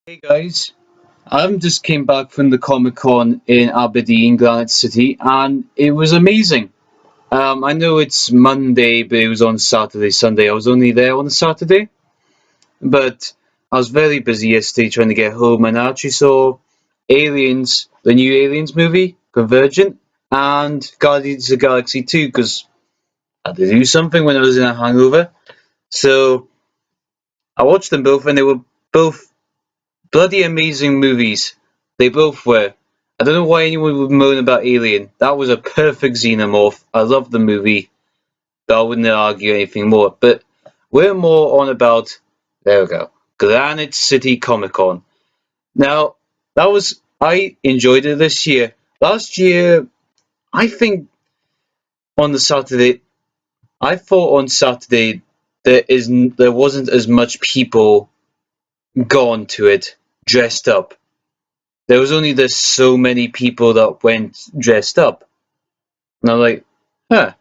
Hey guys, I just came back from the Comic Con in Aberdeen, Granit City, and it was amazing. I know it's Monday, but it was on Saturday, Sunday. I was only there on a Saturday, but I was very busy yesterday trying to get home, and I actually saw Aliens, the new Aliens movie, Convergent, and Guardians of the Galaxy 2, because I had to do something when I was in a hangover. So I watched them both, and they were both bloody amazing movies. They both were. I don't know why anyone would moan about Alien. That was a perfect xenomorph. I loved the movie, but I wouldn't argue anything more. But we're more on about, there we go, Granite City Comic Con. Now, I enjoyed it this year. Last year, I think on the Saturday, I thought on Saturday there wasn't as much people gone to it dressed up. There was only this so many people that went dressed up. And I'm like, huh,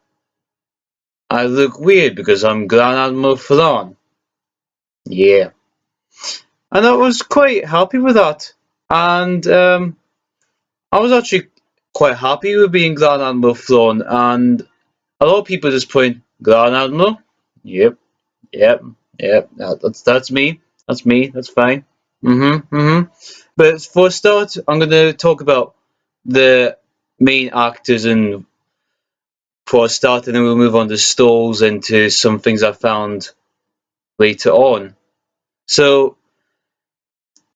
I look weird because I'm Grand Admiral Thrawn. Yeah. And I was quite happy with that. And I was actually quite happy with being Grand Admiral Thrawn. And a lot of people just point, Grand Admiral? Yep, yep, yep. That's me. That's me. That's fine. But for a start, I'm going to talk about the main actors and for a start, and then we'll move on to stalls and to some things I found later on. So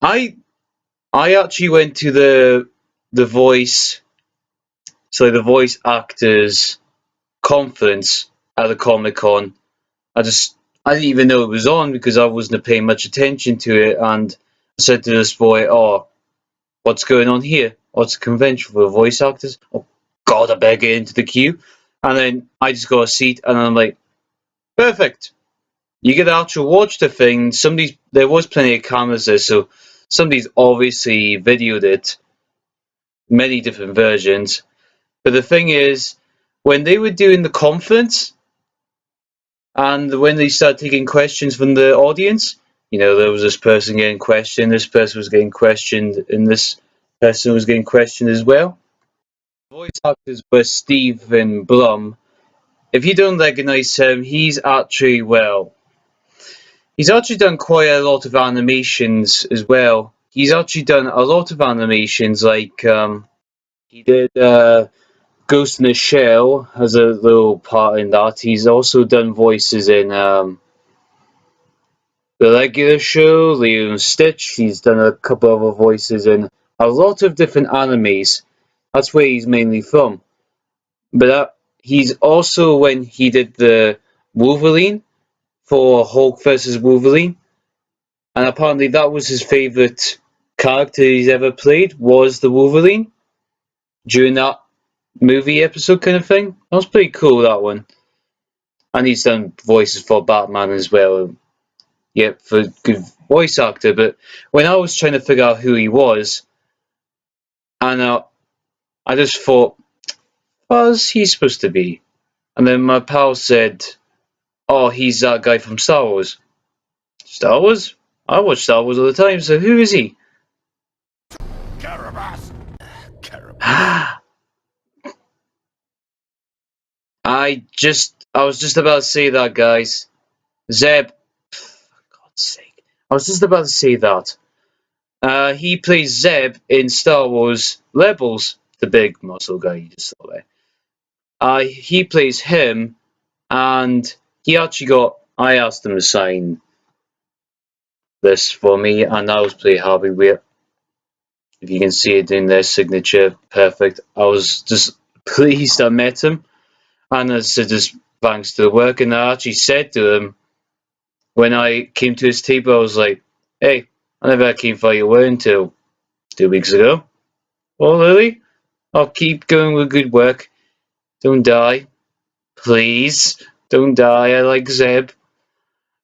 I I actually went to the voice the voice actors conference at the Comic Con. I didn't even know it was on because I wasn't paying much attention to it, and I said to this boy, "Oh, what's going on here? What's a convention for voice actors? Oh God, I better get into the queue." And then I just got a seat, and I'm like, "Perfect." You get to actually watch the thing. There was plenty of cameras there, so somebody's obviously videoed it, many different versions. But the thing is, when they were doing the conference and when they started taking questions from the audience, there was this person getting questioned, this person was getting questioned, and this person was getting questioned as well. Voice actors were Stephen Blum. If you don't recognize him, he's actually done quite a lot of animations as well. He's actually done a lot of animations, like he did Ghost in the Shell has a little part in that. He's also done voices in the regular show, Leo and Stitch. He's done a couple other voices in a lot of different animes. That's where he's mainly from. But he's also when he did the Wolverine for Hulk versus Wolverine. And apparently that was his favourite character he's ever played was the Wolverine during that movie episode kind of thing. That was pretty cool, that one. And he's done voices for Batman as well. Yep, for good voice actor. But when I was trying to figure out who he was, and I just thought, what is he supposed to be? And then my pal said, oh, he's that guy from Star Wars. Star Wars? I watch Star Wars all the time, so who is he? Carabas! I was just about to say that, guys. Zeb, for God's sake. I was just about to say that. He plays Zeb in Star Wars Rebels, the big muscle guy you just saw there. He plays him, and I asked him to sign this for me, and I was pretty happy with it. If you can see it in their signature, perfect. I was just pleased I met him, and I said just thanks to the work, and I actually said to him, when I came to his table, I was like, hey, I never came for your word until 2 weeks ago. Oh, really? I'll keep going with good work. Don't die. Please. Don't die. I like Zeb.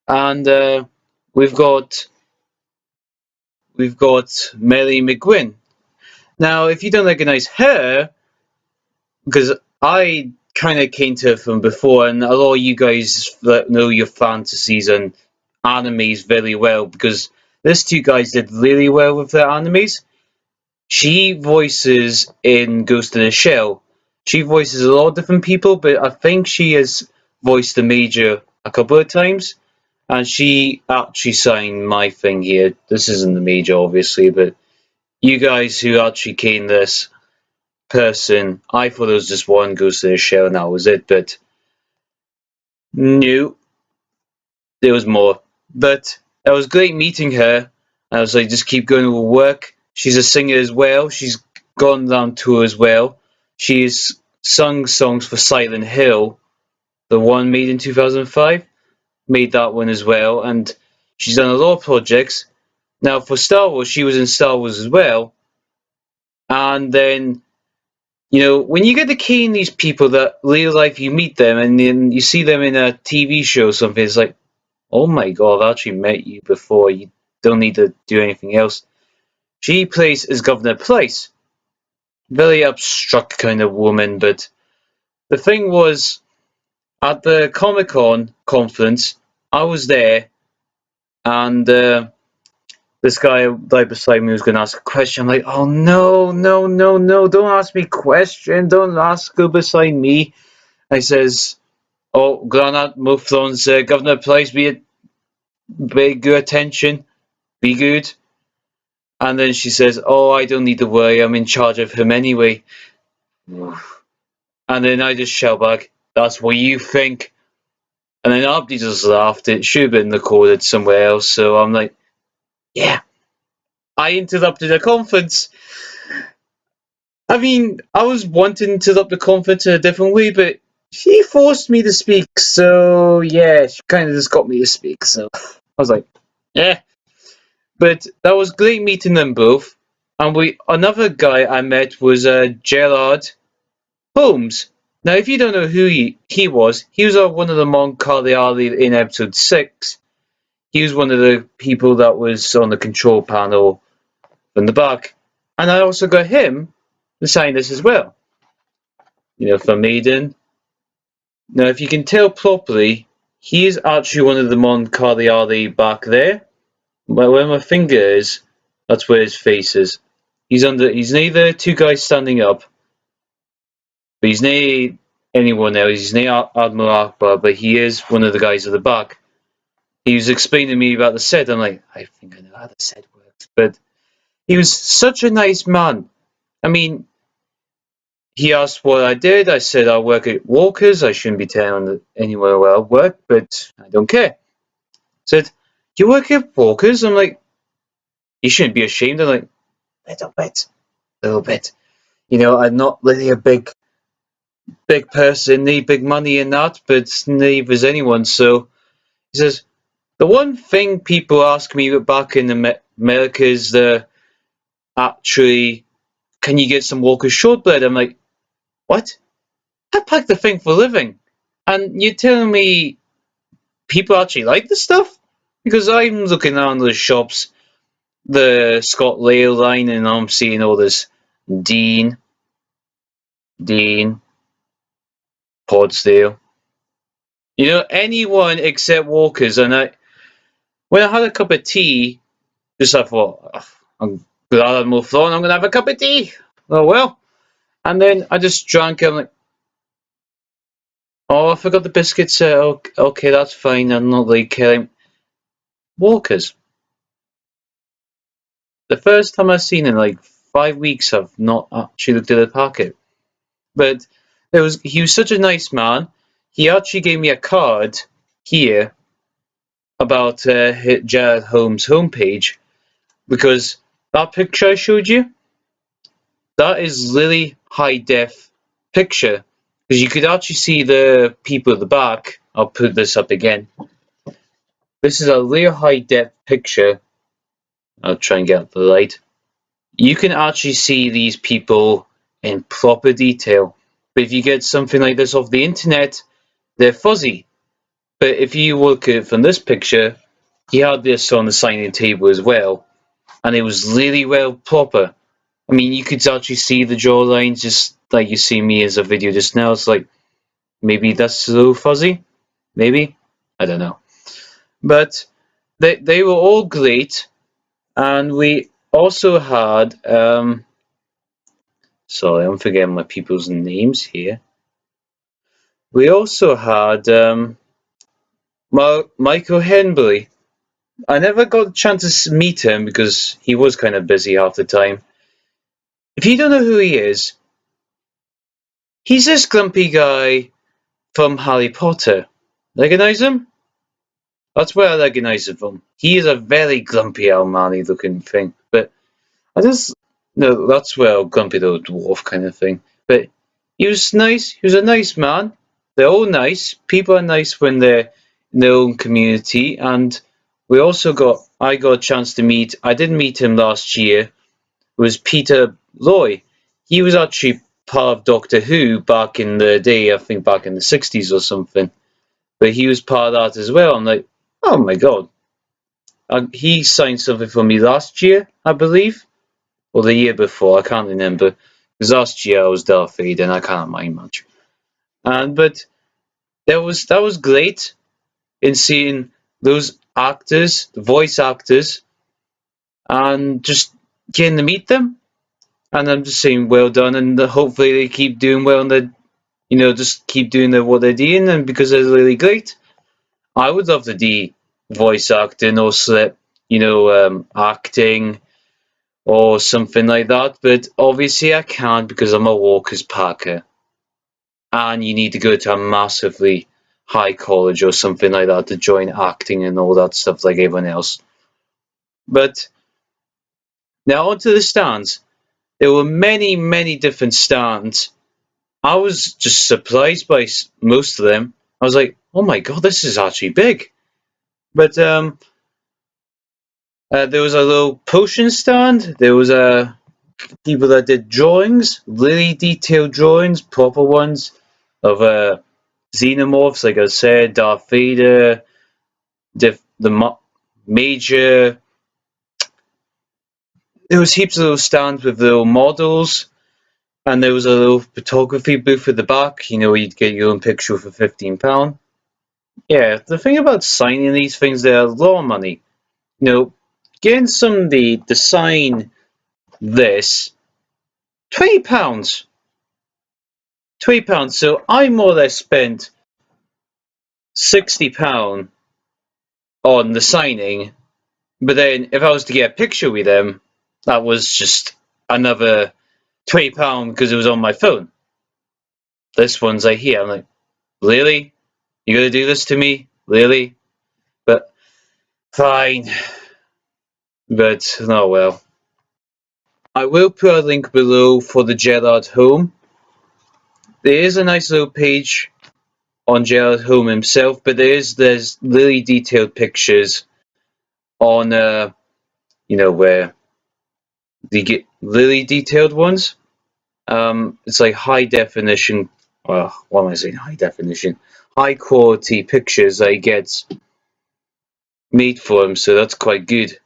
And we've got Melly McGuinn. Now, if you don't recognize her, because I kind of came to her from before, and a lot of you guys know your fantasies and animes very well, because These two guys did really well with their animes. She voices in Ghost in the Shell. She voices a lot of different people, but I think she has voiced the Major a couple of times. And she actually signed my thing here. This isn't the Major, obviously, but you guys who actually came this person, I thought it was just one Ghost in the Shell and that was it, but no, there was more. But it was great meeting her. I was like, just keep going with work. She's a singer as well. She's gone on tour as well. She's sung songs for Silent Hill, the one made in 2005. Made that one as well, and she's done a lot of projects. Now for Star Wars, she was in Star Wars as well. And then, when you get to key in these people that real life you meet them and then you see them in a TV show or something, it's like, oh my god, I've actually met you before. You don't need to do anything else. She plays as Governor Price. Very abstract kind of woman, but the thing was, at the Comic Con conference, I was there, and this guy right beside me was going to ask a question. I'm like, oh no, no, no, no, don't ask me a question. Don't ask go beside me. I says, oh, Granit, move on, Governor Price, be good attention, be good. And then she says, oh, I don't need to worry, I'm in charge of him anyway. And then I just shout back, that's what you think. And then Abdi just laughed. It should have been recorded somewhere else. So I'm like, yeah, I interrupted a conference. I mean, I was wanting to interrupt the conference in a different way, but she forced me to speak. So yeah, she kind of just got me to speak. So I was like, yeah. But that was great meeting them both. And another guy I met was Gerard Holmes. Now, if you don't know who he was, he was one of the Mon Cagliari in episode 6. He was one of the people that was on the control panel from the back. And I also got him to sign this as well. For Maiden. Now, if you can tell properly, he is actually one of the Mon Cagliari back there. Where my finger is, that's where his face is. He's neither two guys standing up, but he's not anyone else. He's not Admiral Akbar, but he is one of the guys at the back. He was explaining to me about the set. I'm like, I think I know how the set works. But he was such a nice man. I mean, he asked what I did. I said I work at Walker's. I shouldn't be telling anyone where I work, but I don't care. Said, you work at Walker's? I'm like, you shouldn't be ashamed. I'm like, a little bit. I'm not really a big person, need big money in that, but neither is anyone. So he says, the one thing people ask me back in America is actually, can you get some Walker's shortbread? I'm like, what? I pack the thing for a living. And you're telling me people actually like this stuff? Because I'm looking around the shops, the Scott Lale line, and I'm seeing all this Dean, Podsdale. Anyone except Walker's. And when I had a cup of tea, just I thought, I'm glad I'm moved on. I'm going to have a cup of tea. Oh, well. And then I just drank it. I'm like, oh, I forgot the biscuits. Okay, that's fine. I'm not really caring. Walker's. The first time I've seen in like 5 weeks, I've not actually looked at the packet. But he was such a nice man. He actually gave me a card here about Jared Holmes' homepage because that picture I showed you, that is really high def picture because you could actually see the people at the back. I'll put this up again. This is a real high def picture. I'll try and get the light. You can actually see these people in proper detail. But if you get something like this off the internet, they're fuzzy. But if you look at it from this picture, he had this on the signing table as well, and it was really well proper. I mean, you could actually see the jawlines just like you see me as a video just now. It's like maybe that's a little fuzzy, maybe I don't know. But they were all great. And we also had, sorry, I'm forgetting my people's names here. We also had Michael Henbury. I never got a chance to meet him because he was kind of busy half the time. If you don't know who he is, he's this grumpy guy from Harry Potter. Recognize him? That's where I recognize him from. He is a very grumpy Almani looking thing. But I just, no, that's where grumpy little dwarf kind of thing. But he was nice. He was a nice man. They're all nice. People are nice when they're in their own community. And I got a chance to meet, I didn't meet him last year, was Peter Loy. He was actually part of Doctor Who back in the day, I think back in the 60s or something. But he was part of that as well. I'm like, oh my god. He signed something for me last year, I believe, or the year before. I can't remember. Because last year I was Darth Vader and I can't mind much. But that was great in seeing those actors, the voice actors, and just getting to meet them. And I'm just saying, well done, and hopefully they keep doing well, and they, just keep doing what they're doing, and because they're really great. I would love to do voice acting or acting or something like that, but obviously I can't because I'm a Walker's Packer, and you need to go to a massively high college or something like that to join acting and all that stuff like everyone else. But now onto the stands. There were many, many different stands. I was just surprised by most of them. I was like, oh my god, this is actually big. But there was a little potion stand. There was people that did drawings, really detailed drawings, proper ones of xenomorphs, like I said, Darth Vader, the major. There was heaps of little stands with little models, and there was a little photography booth at the back. Where you'd get your own picture for £15. Yeah, the thing about signing these things, they're a lot of money. Getting somebody to sign this, £20. £20. So I more or less spent £60 on the signing, but then if I was to get a picture with them, that was just another £20 because it was on my phone. This one's like here. I'm like, really? You gonna do this to me? Really? But fine. But no, well. I will put a link below for the Gerard home. There is a nice little page on Gerard home himself, but there's really detailed pictures on where they get really detailed ones. It's like high definition. Well, what am I saying? High definition, high quality pictures that he gets made for him. So that's quite good.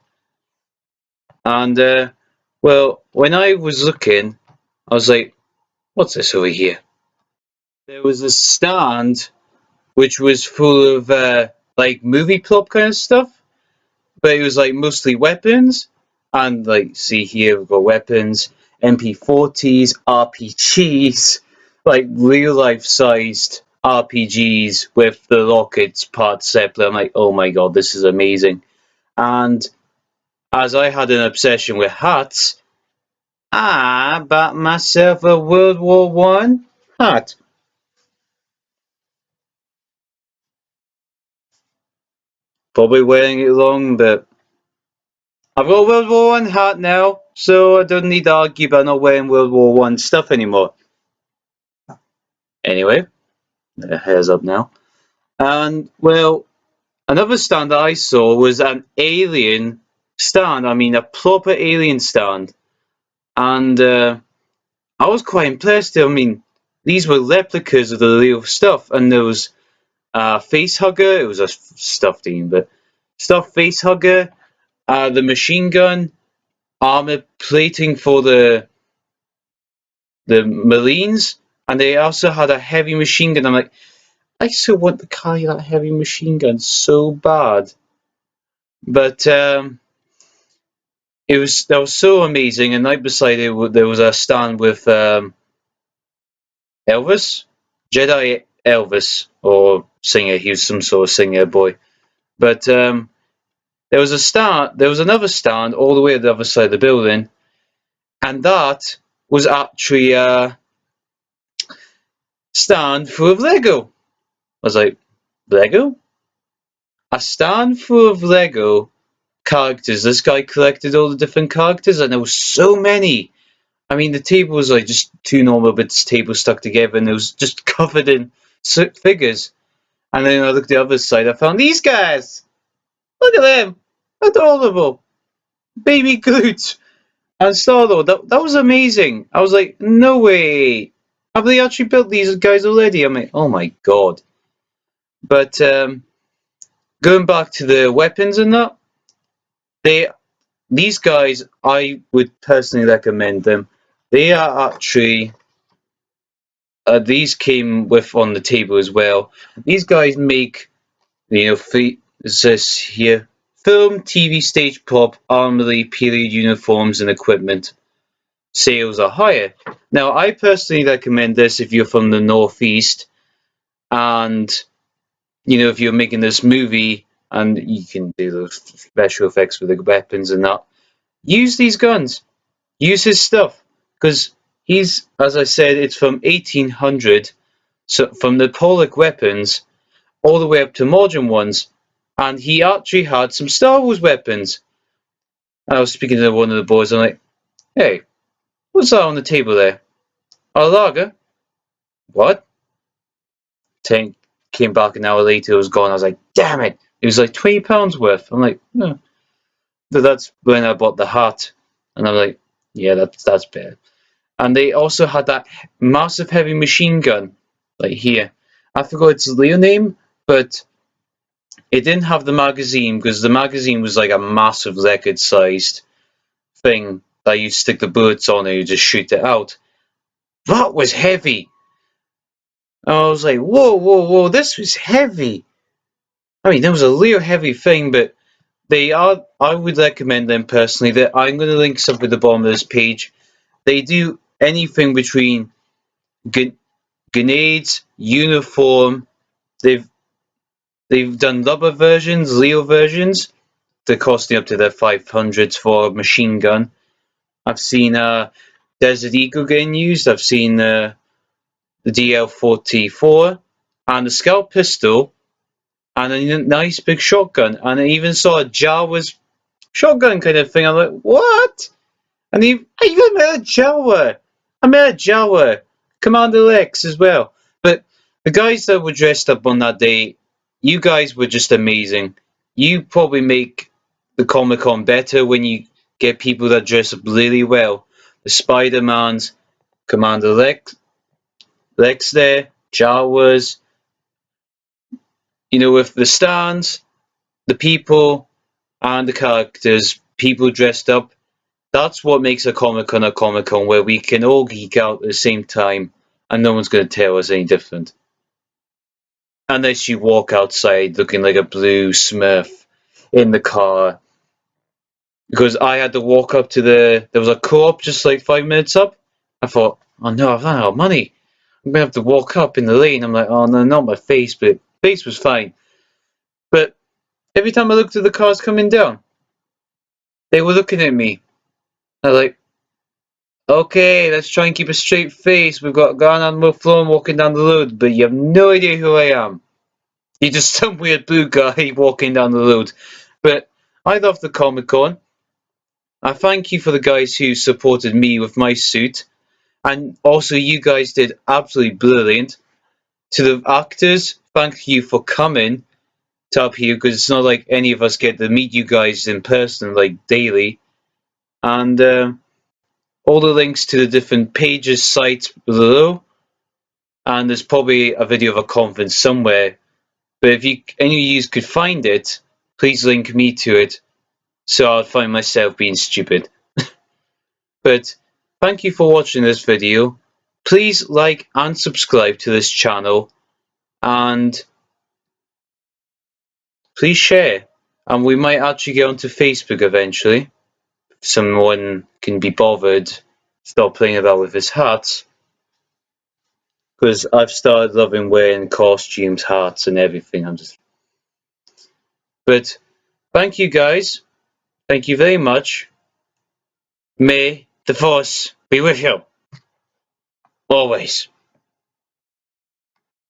And well, when I was looking, I was like, "What's this over here?" There was a stand which was full of like movie prop kind of stuff, but it was like mostly weapons. And like, see here, we've got weapons, MP40s, RPGs, like real life sized RPGs with the rockets part separate. I'm like, oh my god, this is amazing. And as I had an obsession with hats, I bought myself a World War One hat. Probably wearing it wrong, but I've got a World War One hat now, so I don't need to argue about not wearing World War One stuff anymore. Anyway, hair's up now. And well, another stand that I saw was an alien stand. I mean, a proper alien stand, and I was quite impressed. I mean, these were replicas of the real stuff, and there was a face hugger. It was a stuffed thing, but stuffed face hugger, the machine gun, armor plating for the Marines, and they also had a heavy machine gun. I'm like, I still want to carry that heavy machine gun so bad. But that was so amazing. And right beside it, there was a stand with Elvis, Jedi Elvis, or singer. He was some sort of singer boy. But there was another stand all the way at the other side of the building, and that was actually a stand full of Lego. I was like, Lego? A stand full of Lego characters. This guy collected all the different characters, and there was so many. I mean, the table was like just two normal bits of table stuck together, and it was just covered in figures. And then I looked at the other side, I found these guys. Look at them, adorable, baby Groot and Star Lord. That was amazing. I was like, no way. Have they actually built these guys already? I'm like, oh my god. But going back to the weapons and that, they these guys, I would personally recommend them. They are actually these came with on the table as well. These guys make it says here film, TV, stage prop, armory, period uniforms, and equipment. Sales are higher. Now, I personally recommend this if you're from the Northeast and if you're making this movie and you can do the special effects with the weapons and that. Use these guns. Use his stuff because he's, as I said, it's from 1800, so from the Pollock weapons all the way up to modern ones, and he actually had some Star Wars weapons. And I was speaking to one of the boys, and I'm like, "Hey, what's that on the table there? A lager? What?" Tank came back an hour later. It was gone. I was like, "Damn it! It was like £20 worth." I'm like, "No." So that's when I bought the hat, and I'm like, "Yeah, that's bad." And they also had that massive heavy machine gun, like here. I forgot its real name, but it didn't have the magazine because the magazine was like a massive record-sized thing that you stick the bullets on and you just shoot it out. That was heavy. And I was like, whoa, whoa, whoa, this was heavy. I mean, that was a real heavy thing, but they are. I would recommend them personally. That I'm going to link some at the bottom of this page. They do anything between grenades, uniform. They've they've done rubber versions, real versions. They're costing up to their 500s for a machine gun. I've seen Desert Eagle getting used. I've seen the DL-44 and the Scout pistol and a nice big shotgun. And I even saw a Jawa's shotgun kind of thing. I'm like, what? And I even met a Jawa. I met a Jawa, Commander X as well. But the guys that were dressed up on that day, you guys were just amazing. You probably make the Comic Con better when you get people that dress up really well. The Spider-Mans, Commander Lex there, Jawas, with the stands, the people, and the characters, people dressed up. That's what makes a Comic Con where we can all geek out at the same time and no one's going to tell us any different. Unless you walk outside looking like a blue smurf in the car. Because I had to walk up to there was a co-op just like 5 minutes up. I thought, oh no, I've run out of money. I'm going to have to walk up in the lane. I'm like, oh no, not my face, but face was fine. But every time I looked at the cars coming down, they were looking at me. I was like, okay, let's try and keep a straight face. We've got Granit walking down the road, but you have no idea who I am. You're just some weird blue guy walking down the road. But I love the Comic Con. I thank you for the guys who supported me with my suit. And also, you guys did absolutely brilliant. To the actors, thank you for coming to up here because it's not like any of us get to meet you guys in person like daily. And all the links to the different pages, sites below. And there's probably a video of a conference somewhere. But if any of you could find it, please link me to it so I'll find myself being stupid. But thank you for watching this video. Please like and subscribe to this channel and please share. And we might actually get onto Facebook eventually. if someone can be bothered, stop playing about with his hats. Because I've started loving wearing costumes, hats, and everything. But thank you guys. Thank you very much. May the force be with you. Always.